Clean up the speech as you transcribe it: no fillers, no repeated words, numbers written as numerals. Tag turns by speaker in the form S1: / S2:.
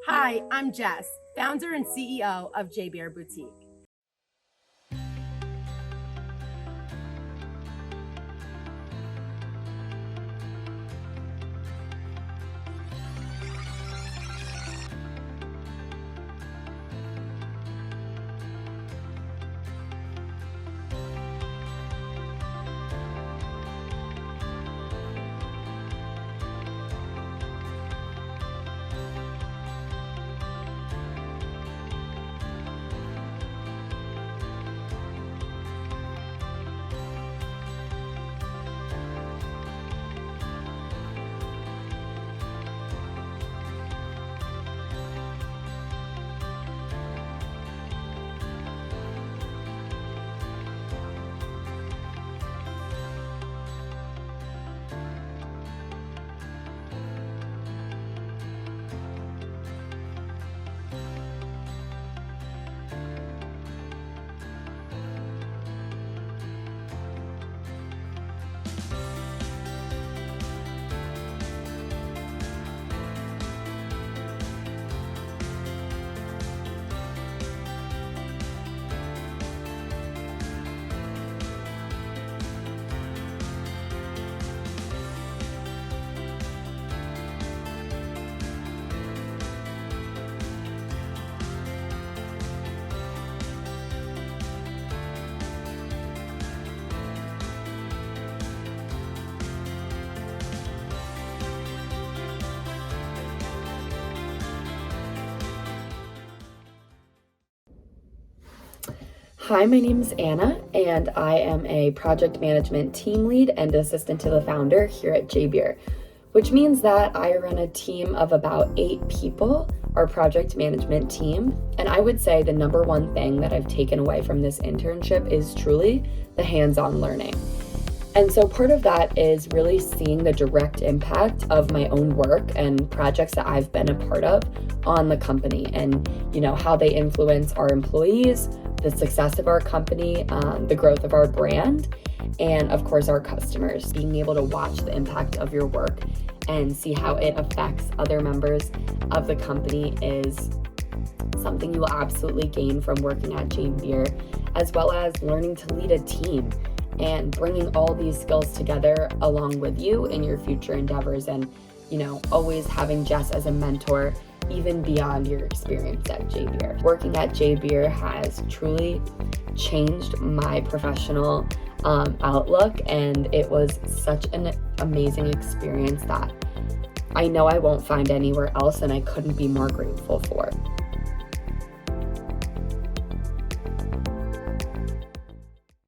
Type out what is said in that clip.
S1: Hi, I'm Jess, founder and CEO of JBIER Boutique.
S2: Hi, my name is Anna, and I am a project management team lead and assistant to the founder here at JBIER, which means that I run a team of about 8 people, our project management team. And I would say the number one thing that I've taken away from this internship is truly the hands-on learning. And so part of that is really seeing the direct impact of my own work and projects that I've been a part of on the company and, how they influence our employees, the success of our company, the growth of our brand, and of course our customers. Being able to watch the impact of your work and see how it affects other members of the company is something you will absolutely gain from working at JBIER, as well as learning to lead a team and bringing all these skills together along with you in your future endeavors, and always having Jess as a mentor even beyond your experience at JBIER. Working at JBIER has truly changed my professional outlook, and it was such an amazing experience that I know I won't find anywhere else, and I couldn't be more grateful for.